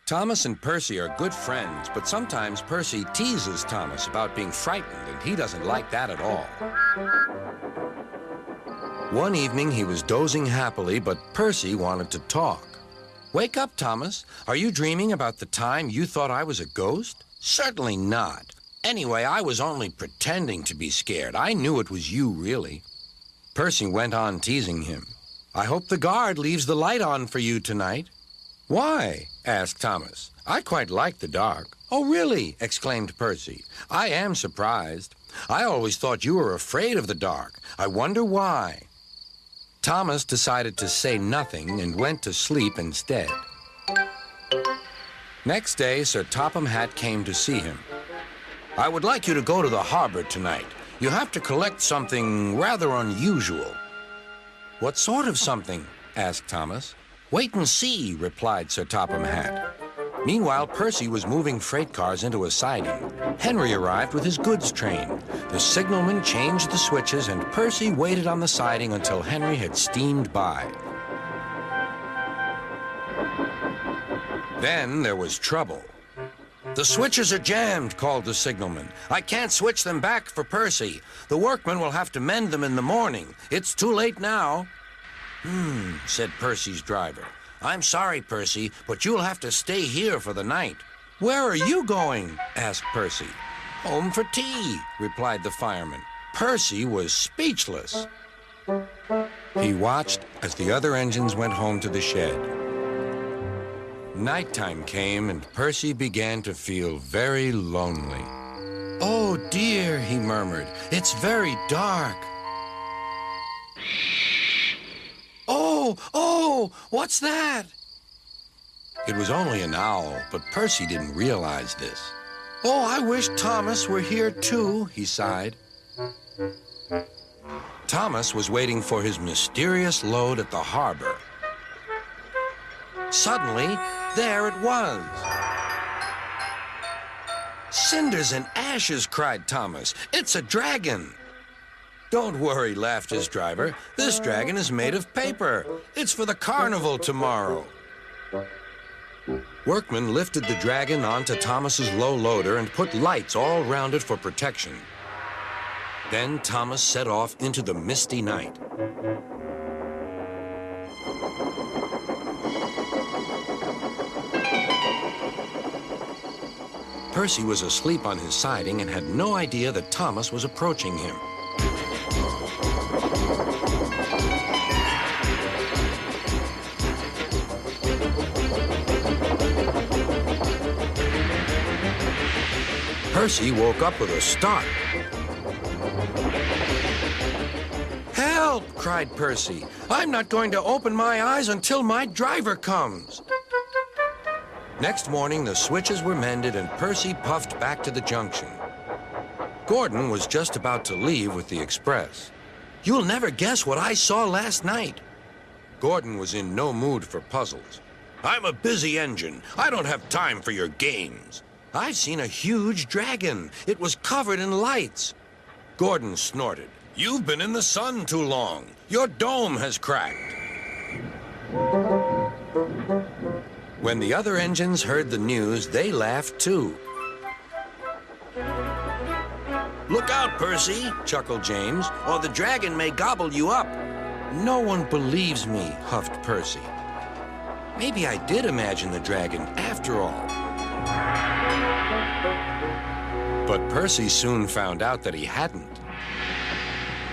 Thomas and Percy are good friends, but sometimes Percy teases Thomas about being frightened, and he doesn't like that at all. One evening, he was dozing happily, but Percy wanted to talk. "Wake up, Thomas. Are you dreaming about the time you thought I was a ghost?" "Certainly not. Anyway, I was only pretending to be scared. I knew it was you, really." Percy went on teasing him. "I hope the guard leaves the light on for you tonight." "Why?" asked Thomas. "I quite like the dark." "Oh, really?" exclaimed Percy. "I am surprised. I always thought you were afraid of the dark. I wonder why." Thomas decided to say nothing and went to sleep instead. Next day, Sir Topham Hatt came to see him. "I would like you to go to the harbor tonight. You have to collect something rather unusual." "What sort of something?" asked Thomas. "Wait and see," replied Sir Topham Hatt. Meanwhile, Percy was moving freight cars into a siding. Henry arrived with his goods train. The signalman changed the switches, and Percy waited on the siding until Henry had steamed by. Then there was trouble. "The switches are jammed," called the signalman. "I can't switch them back for Percy. The workmen will have to mend them in the morning. It's too late now." Said Percy's driver. "I'm sorry, Percy, but you'll have to stay here for the night." "Where are you going?" asked Percy. "Home for tea," replied the fireman. Percy was speechless. He watched as the other engines went home to the shed. Nighttime came, and Percy began to feel very lonely. "Oh, dear," he murmured. "It's very dark." Oh, what's that?" It was only an owl, but Percy didn't realize this. "Oh, I wish Thomas were here too," he sighed. Thomas was waiting for his mysterious load at the harbor. Suddenly, there it was. "Cinders and ashes," cried Thomas. "It's a dragon." "Don't worry," laughed his driver. "This dragon is made of paper. It's for the carnival tomorrow." Workmen lifted the dragon onto Thomas's low loader and put lights all round it for protection. Then Thomas set off into the misty night. Percy was asleep on his siding and had no idea that Thomas was approaching him. Percy woke up with a start. "Help!" cried Percy. "I'm not going to open my eyes until my driver comes." Next morning, the switches were mended, and Percy puffed back to the junction. Gordon was just about to leave with the express. "You'll never guess what I saw last night." Gordon was in no mood for puzzles. "I'm a busy engine. I don't have time for your games." "I've seen a huge dragon. It was covered in lights." Gordon snorted. "You've been in the sun too long. Your dome has cracked." When the other engines heard the news, they laughed too. "Look out, Percy," chuckled James, "or the dragon may gobble you up." "No one believes me," huffed Percy. "Maybe I did imagine the dragon after all." But Percy soon found out that he hadn't.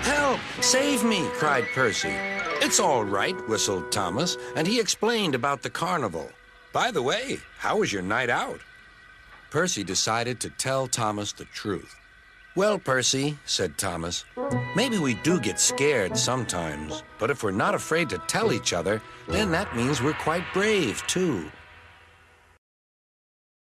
"Help! Save me!" cried Percy. "It's all right," whistled Thomas, and he explained about the carnival. "By the way, how was your night out?" Percy decided to tell Thomas the truth. "Well, Percy," said Thomas, "maybe we do get scared sometimes, but if we're not afraid to tell each other, then that means we're quite brave, too.